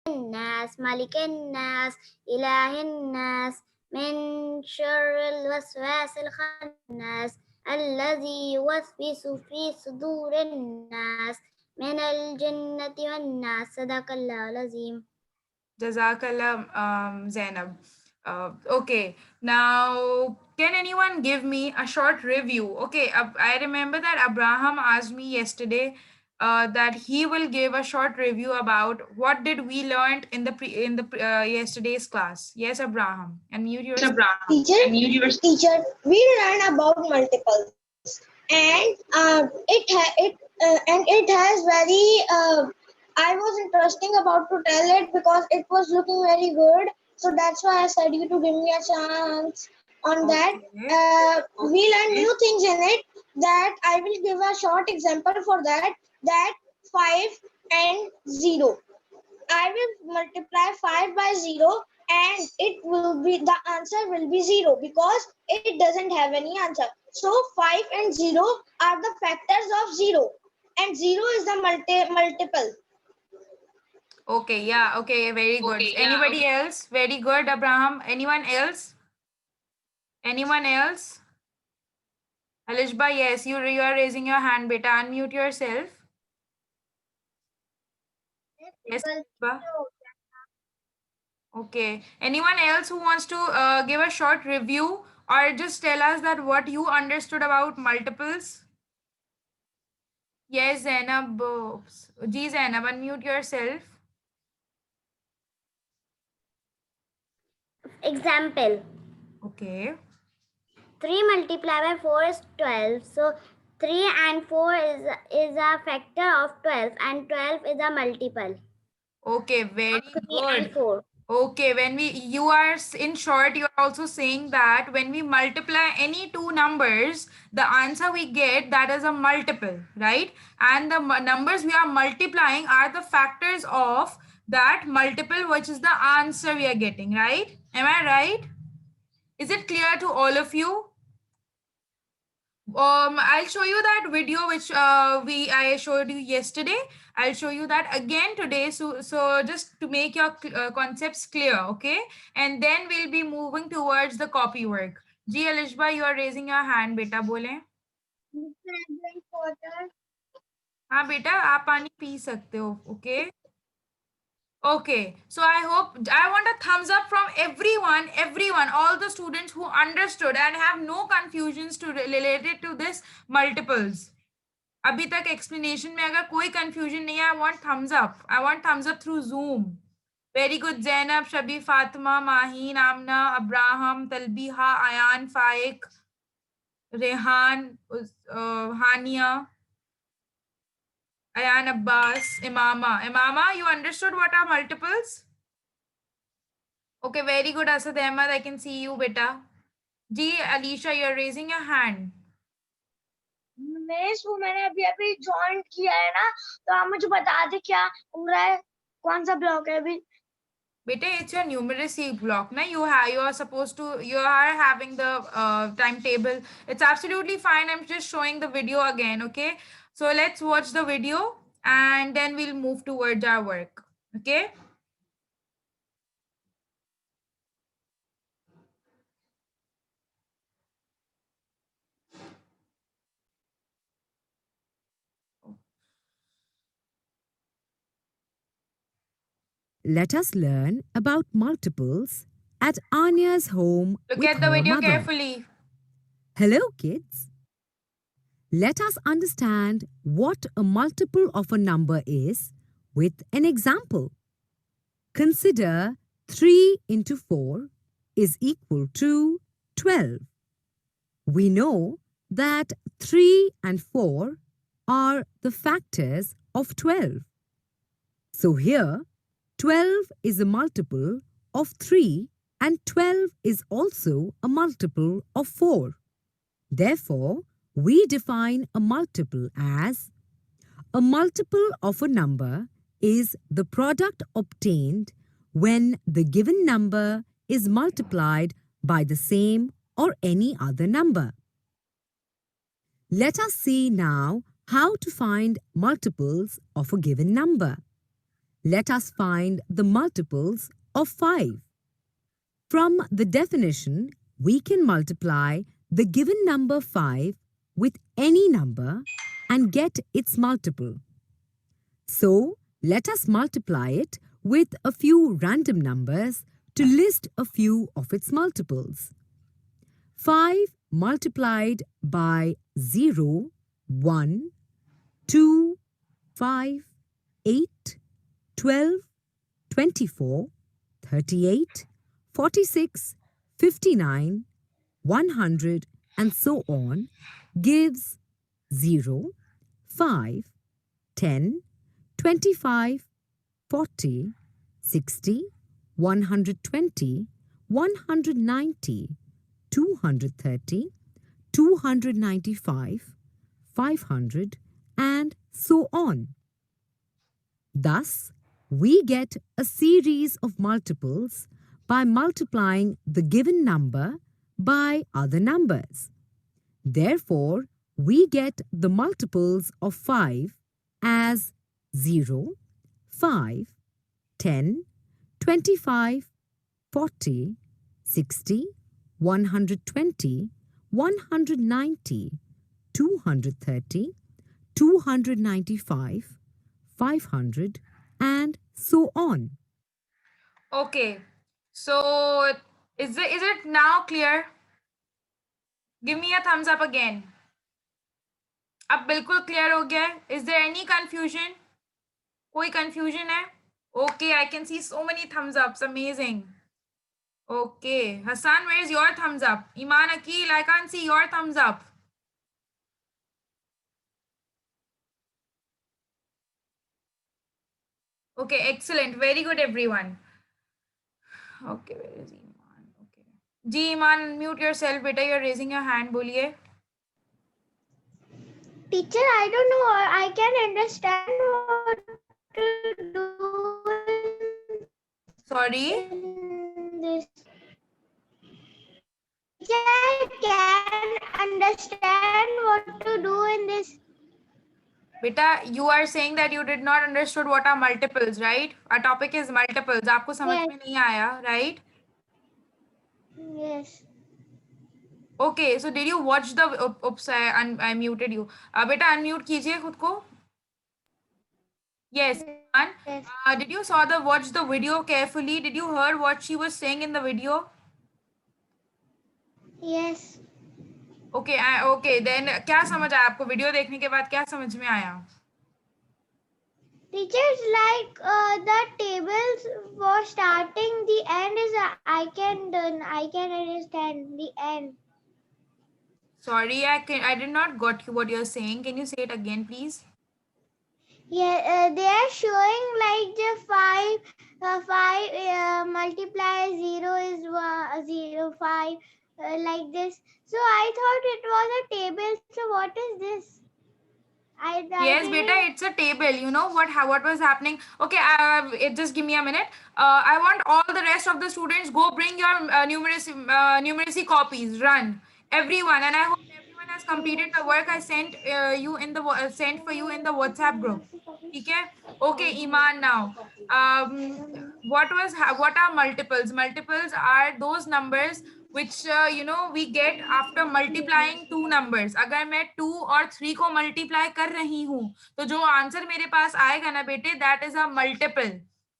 الناس ملك الناس إله الناس من شر الوسواس الخناس الذي يوسوس في صدور الناس من الجنة والناس. صدق الله العظيم. Jazakallah, Zainab. Okay, now can anyone give me a short review? Okay, I remember that Abraham asked me yesterday that he will give a short review about what did we learned in the yesterday's class. Yes, Abraham, unmute Yes, yourself. Abraham. Teacher, we learn about multiples, and it has very. I was interesting about to tell it because it was looking very good. So that's why I said you to give me a chance on that. Okay. We learn new things in it. That I will give a short example for that. That 5 and 0. I will multiply 5 by 0 and it will be the answer will be 0 because it doesn't have any answer. So 5 and 0 are the factors of 0 and 0 is the multiple. Okay, yeah, okay, very good. Anybody else? Very good, Abraham. Anyone else? Anyone else? Alishba, yes, you are raising your hand, beta. Unmute yourself. Yes, Alishba. Okay. Anyone else who wants to give a short review or just tell us that what you understood about multiples? Yes, Zainab. Ji, Zainab, unmute yourself. Example. Okay. 3 multiplied by 4 is 12. So 3 and 4 is a factor of 12 and 12 is a multiple. Okay, very 3 good. and 4. Okay, when you are in short, you are also saying that when we multiply any two numbers, the answer we get that is a multiple, right? And the numbers we are multiplying are the factors of that multiple, which is the answer we are getting, right? Am I right? Is it clear to all of you? I'll show you that video which I showed you yesterday. I'll show you that again today, so just to make your concepts clear, okay? And then we'll be moving towards the copy work. Ji Alishba, you are raising your hand, beta. Bole. हाँ बेटा, आप पानी P सकते हो, okay? Okay, so I hope I want a thumbs up from everyone, all the students who understood and have no confusions to related to this multiples. अभी तक explanation में अगर कोई confusion नहीं है, I want thumbs up. I want thumbs up through Zoom. Very good, Zainab, Shabi, Fatima, Maheen, Amna, Abraham, Talbiha, Ayan, Faik, Rehan, Hania, Ayan Abbas, Imama. Imama, you understood what are multiples? Okay, very good, Asad Ahmad. I can see you, beta. Ji, Alicia, you're raising your hand. Miss वो मैंने अभी अभी join किया है ना, तो आप मुझे बता दे क्या हो रहा है, कौन सा ब्लॉक है अभी? Beta, it's your numeracy block. Na? You are supposed to, you are having the timetable. It's absolutely fine. I'm just showing the video again, okay? So let's watch the video and then we'll move towards our work, okay? Let us learn about multiples at Anya's home. Look at the video carefully. Hello, kids. Let us understand what a multiple of a number is with an example. Consider 3 into 4 is equal to 12. We know that 3 and 4 are the factors of 12. So here, 12 is a multiple of 3 and 12 is also a multiple of 4. Therefore, we define a multiple as a multiple of a number is the product obtained when the given number is multiplied by the same or any other number. Let us see now how to find multiples of a given number. let us find the multiples of 5. From the definition, we can multiply the given number 5 with any number and get its multiple. So, let us multiply it with a few random numbers to list a few of its multiples. 5 multiplied by 0, 1, 2, 5, 8, 12, 24, 38, 46, 59, 100 and so on gives 0, 5, 10, 25, 40, 60, 120, 190, 230, 295, 500 and so on. Thus, we get a series of multiples by multiplying the given number by other numbers. Therefore, we get the multiples of 5 as 0, 5, 10, 25, 40, 60, 120, 190, 230, 295, 500 and so on. Okay, so is it now clear? Give me a thumbs up again. अब बिल्कुल clear हो गया है? Is there any confusion? कोई confusion है? Okay, I can see so many thumbs ups. Amazing. Okay, Hassan, where's your thumbs up? Iman Akil, I can't see your thumbs up. Okay, excellent. Very good, everyone. Okay, where is Iman? Okay. Ji, Iman, mute yourself, beta. You're raising your hand. Boliye. Teacher, I don't know. I can understand what to do Sorry. in this. Teacher, I can understand what to do in this. Beta, you are saying that you did not understood what are multiples, right? Our topic is multiples. आपको समझ Yes. में नहीं आया, right? Yes. Okay, so did you watch the? Oops, I muted you. Beta, unmute कीजिए खुद को. Yes. Iman. Yes. Did you watch the video carefully? Did you hear what she was saying in the video? Yes. Okay, okay. Then क्या समझ आया आपको? Video देखने के बाद क्या समझ में आया? Teachers, like the tables for starting, the end is I can understand the end. Sorry, I did not got you what you're saying. Can you say it again, please? Yeah, they are showing like the 5 multiply 0 is 0, 5 like this. So I thought it was a table. So what is this? Yes, beta, it's a table. You know what was happening? Okay, just give me a minute. I want all the rest of the students go bring your numeracy copies. Run, everyone, and I hope everyone has completed the work I sent you in the sent for you in the WhatsApp group. Okay. Okay, Iman. Now, what are multiples? Multiples are those numbers which we get after multiplying two numbers. अगर मैं 2 और 3 को multiply कर रही हूँ तो जो answer मेरे पास आएगा ना बेटे, that is a multiple.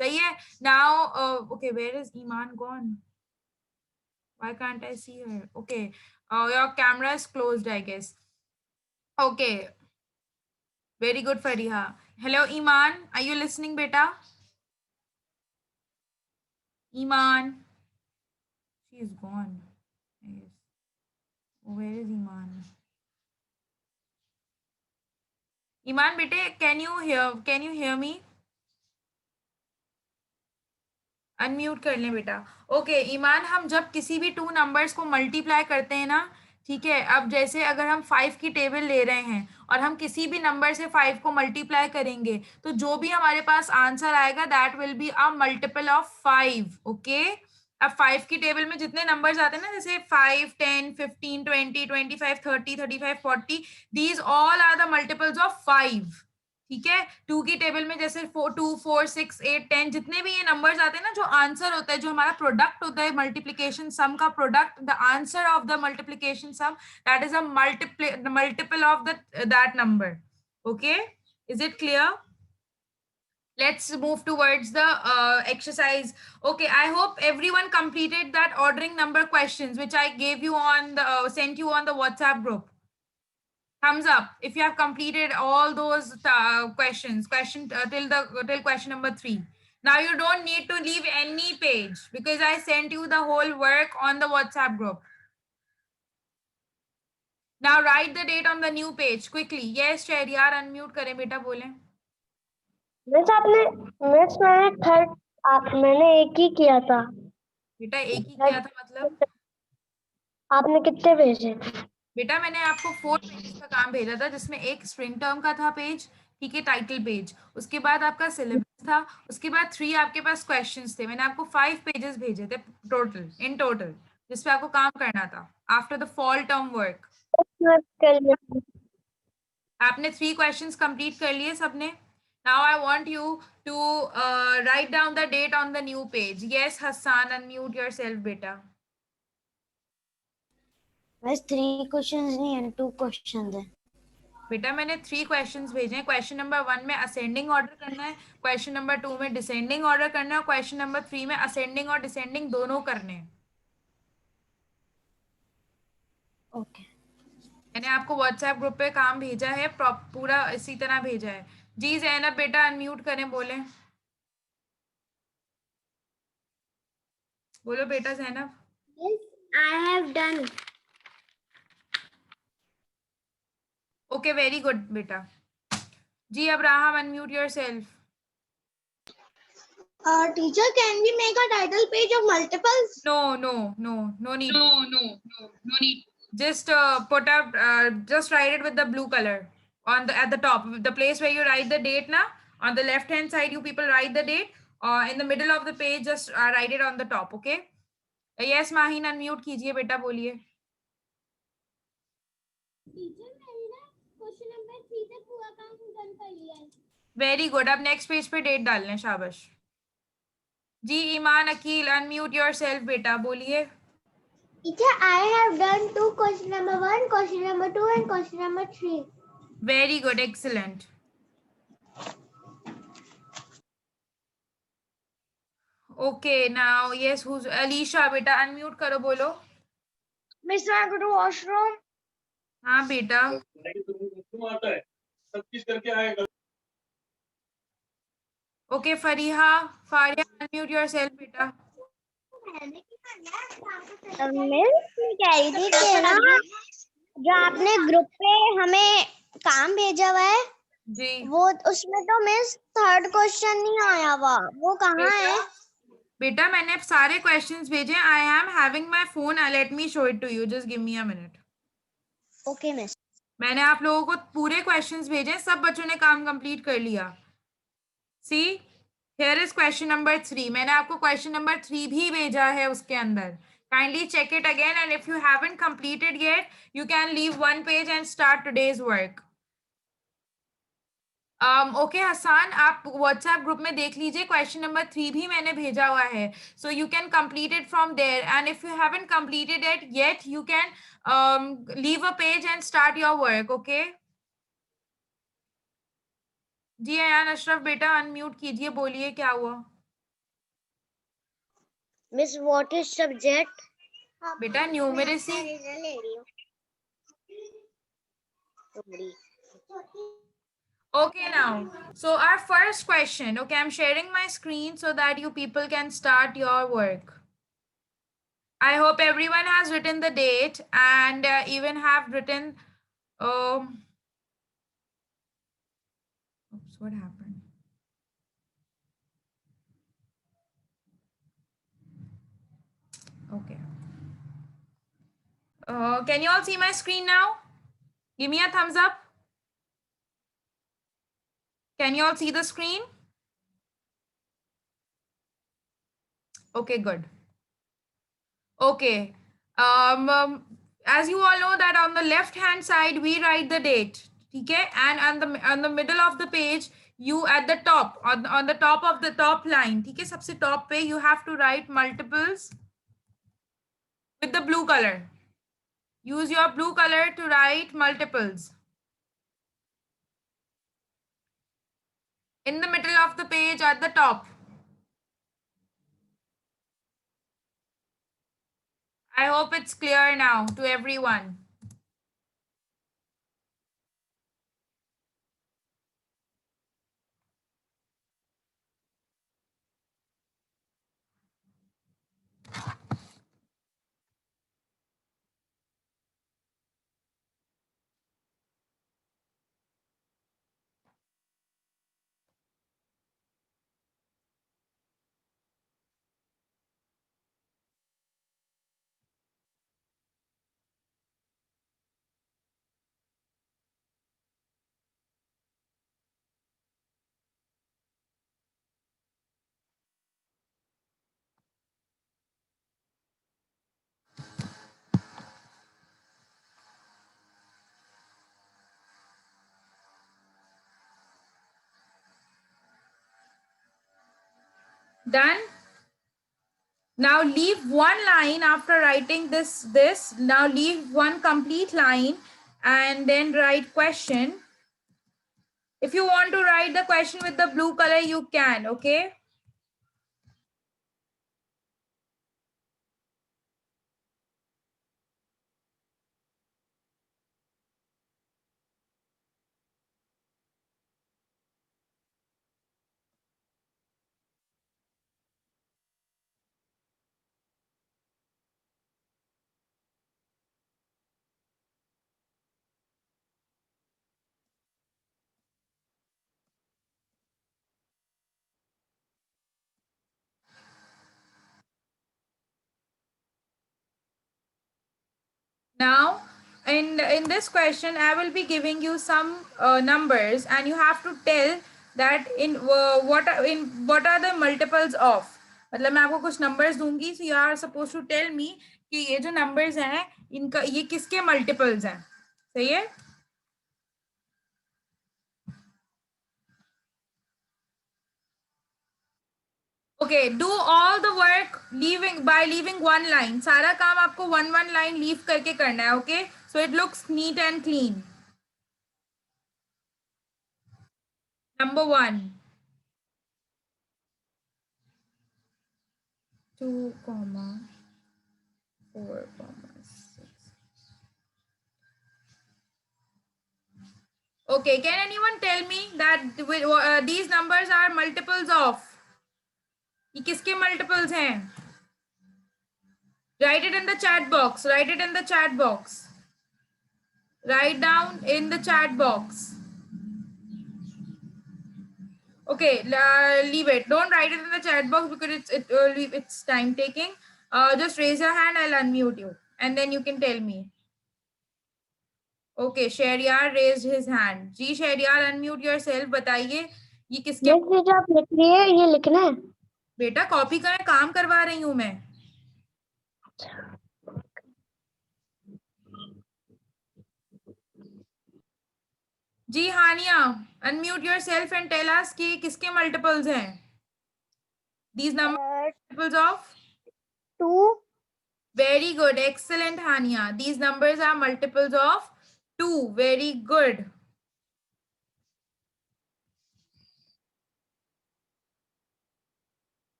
सही है? Now, okay, where is Iman gone? Why can't I see her? Okay, your camera is closed, I guess. Okay, very good, Fariha. Hello, Iman. Are you listening, beta? Iman. She is gone. Yes. Where is Iman? Iman, bete, can you hear me? Unmute कर लें बेटा. Okay ईमान, हम जब किसी भी 2 numbers को multiply करते हैं ना, ठीक है, अब जैसे अगर हम 5 की टेबल ले रहे हैं और हम किसी भी नंबर से 5 को मल्टीप्लाई करेंगे तो जो भी हमारे पास आंसर आएगा that will be a multiple of 5. Okay, अब 5 की टेबल में जितने नंबर्स आते हैं ना, जैसे 5, 10, 15, 20, 25, 30, 35, 40, these all are the multiples of 5. ठीक है। 2 की टेबल में जैसे 4, 2, 4, 6, 8, 10 जितने भी ये नंबर्स आते हैं ना, जो आंसर होता है, जो हमारा प्रोडक्ट होता है मल्टीप्लिकेशन सम का product, the answer of the multiplication sum, that is a multiple of that number. Okay, is it clear? Let's move towards the exercise. Okay, I hope everyone completed that ordering number questions which I gave you on the sent you on the WhatsApp group. Thumbs up if you have completed all those questions till question number 3. Now you don't need to leave any page because I sent you the whole work on the WhatsApp group. Now write the date on the new page quickly. Yes Shahriyar, unmute करें बेटा, बोलें. मैंने एक ही किया था. बेटा एक ही किया था मतलब? आपने कितने भेजे? बेटा मैंने आपको 4 पेजेस का काम भेजा था, जिसमें एक स्प्रिंग टर्म का था पेज, ठीक है, टाइटल पेज, उसके बाद आपका सिलेबस था, उसके बाद 3 आपके पास क्वेश्चंस थे. मैंने आपको 5 पेजेस भेजे थे टोटल, इन टोटल, जिसपे आपको काम करना था after the fall term work. आपने 3 क्वेश्चंस कंप्लीट कर लिए सबने. Now I want you to write down the date on the new page. Yes Hasan, unmute yourself बेटा. बस 3 क्वेश्चंस नहीं है, 2 क्वेश्चंस है. बेटा मैंने 3 क्वेश्चंस भेजे हैं. क्वेश्चन नंबर 1 में असेंडिंग ऑर्डर करना है, क्वेश्चन नंबर 2 में डिसेंडिंग ऑर्डर करना है, क्वेश्चन नंबर 3 में असेंडिंग और डिसेंडिंग दोनों करने हैं. ओके. मैंने आपको व्हाट्सएप ग्रुप पे काम भेजा है, पूरा इसी तरह भेजा है. जी ज़ैनब बेटा अनम्यूट करें, बोलें, बोलो बेटा Zainab. I have done. Okay very good बेटा. जी Abraham unmute yourself. Teacher, can we make a title page of multiples? No need. No need. Just put up, just write it with the blue color on the at the top, the place where you write the date na, on the left hand side you people write the date, in the middle of the page just write it on the top. Okay. Yes Mahin, unmute कीजिए बेटा, बोलिए. Teacher मैंने ना question number 3 तक पूरा काम done कर लिया है. Very good. अब नेक्स्ट पेज पे डेट डालने, शाबाश. जी ईमान अकील अनम्यूट योरसेल्फ बेटा, बोलिए. Teacher, I have done 2 question number 1, question number 2 and question number 3. Very good, excellent. Okay, now yes, who's Alicia बेटा unmute करो, बोलो. Miss, I go to washroom. हाँ बेटा. सब चीज करके आएगा. Okay, Fariha unmute yourself बेटा. मिस कह रही थी कि ना जो आपने ग्रुप पे हमें काम भेजा हुआ है जी वो उसमें तो मिस 3rd क्वेश्चन नहीं आया हुआ, वो कहाँ है? बेटा मैंने सारे क्वेश्चंस भेजे. I am having my phone, let me show it to you, just give me a minute. Okay miss. मैंने आप लोगों को पूरे क्वेश्चंस भेजे, सब बच्चों ने काम कंप्लीट कर लिया. See here is question number 3. मैंने आपको क्वेश्चन नंबर 3 भी भेजा है उसके अंदर. Kindly check it again and if you haven't completed yet you can leave 1 page and start today's work. Okay Hasan, आप व्हाट्सएप ग्रुप में देख लीजिए, क्वेश्चन नंबर 3 भी मैंने भेजा हुआ है, so you can complete it from there and if you haven't completed it yet you can leave a page and start your work. Okay जी अयान अशरफ बेटा अनम्यूट कीजिए, बोलिए क्या हुआ. Miss what is subject? बेटा numeracy. Okay now, so our first question. Okay, I'm sharing my screen so that you people can start your work. I hope everyone has written the date and even have written oops, what happened? Okay. Can you all see my screen now? Give me a thumbs up. Can you all see the screen? Okay, good. Okay. As you all know that on the left hand side, we write the date. ठीक है, and on the middle of the page, you at the top, on the top of the top line, ठीक है, सबसे top पे you have to write multiples with the blue color. Use your blue color to write multiples in the middle of the page at the top. I hope it's clear now to everyone. Done? Now leave one line after writing this. Now leave one complete line and then write question. If you want to write the question with the blue color, you can, okay? Now, in this question, I will be giving you some numbers, and you have to tell that in what are the multiples of. मतलब मैं आपको कुछ numbers दूंगी, so you are supposed to tell me कि ये जो numbers हैं इनका ये किसके multiples हैं, सही है? Okay, do all the work by leaving one line. सारा काम आपको one line leave करके करना है, okay? So it looks neat and clean. Number 1, 2, 4, 6. Okay, can anyone tell me that these numbers are multiples of? ये किसके multiples हैं? Write it in the chat box. Write it in the chat box. Write down in the chat box. Okay, leave it. Don't write it in the chat box because it's time taking. Just raise your hand. I'll unmute you, and then you can tell me. Okay, Shahriyar raised his hand. Ji Shahriyar, unmute yourself. बताइए ये किसके? ये जो आप लिख रही है ये लिखना है। बेटा कॉपी का काम करवा रही हूँ मैं। जी हानिया, unmute yourself and tell us कि किसके multiples हैं? These numbers multiples of 2. very good, excellent Hania. These numbers are multiples of 2. Very good.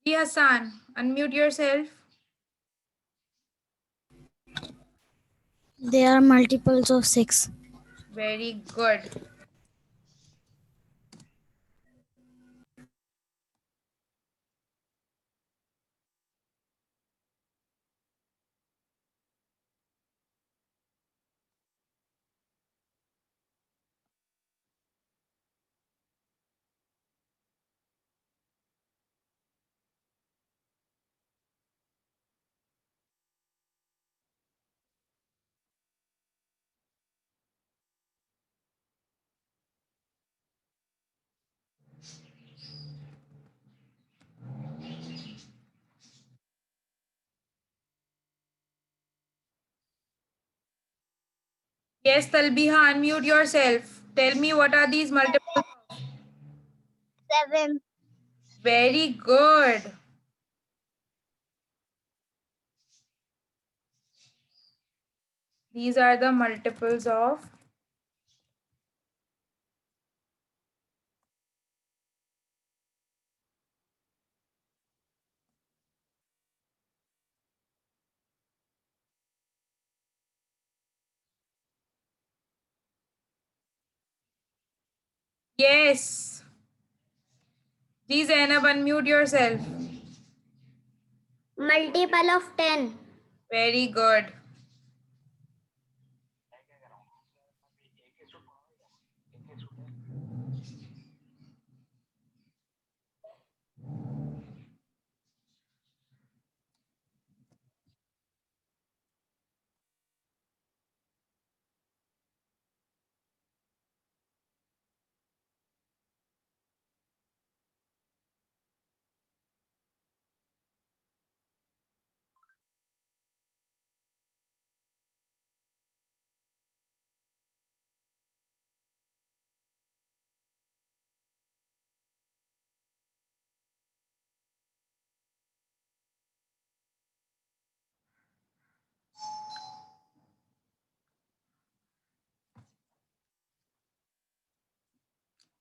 Ji Hassan, unmute yourself. They are multiples of 6. Very good. Yes, Talbiha, unmute yourself. Tell me what are these multiples? 7. Very good. These are the multiples of. Yes. Ji Zainab, unmute yourself. Multiple of 10. Very good.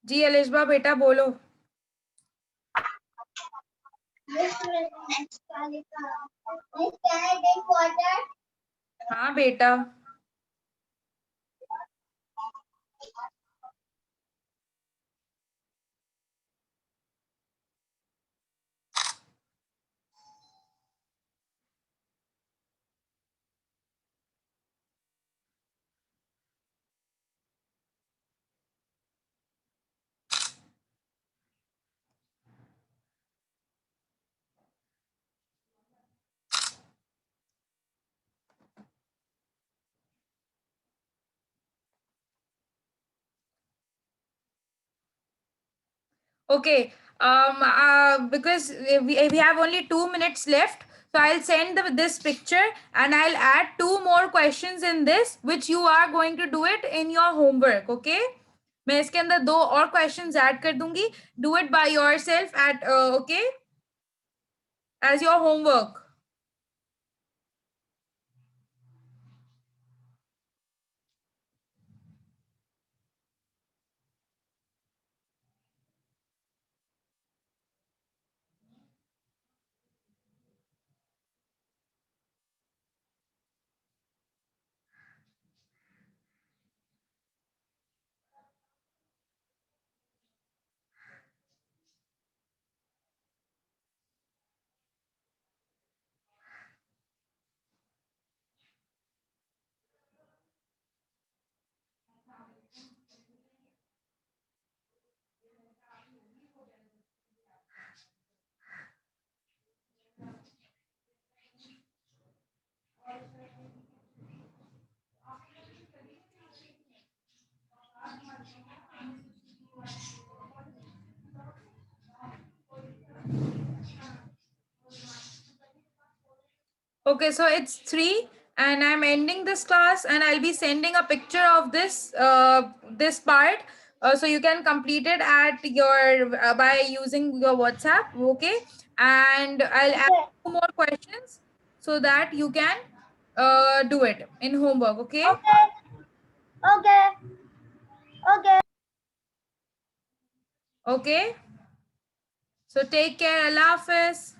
जी अलिशबा बेटा बोलो. हाँ बेटा. Okay. Because we have only 2 minutes left, so I'll send this picture and I'll add 2 more questions in this, which you are going to do it in your homework. Okay. मैं इसके अंदर 2 और questions add कर दूंगी. Do it by yourself at okay, as your homework. Okay, so it's 3 and I'm ending this class and I'll be sending a picture of this part. So you can complete it at your by using your WhatsApp. Okay, and I'll add 2 more questions so that you can do it in homework. Okay. Okay. Okay. Okay. So take care. Allah Hafiz.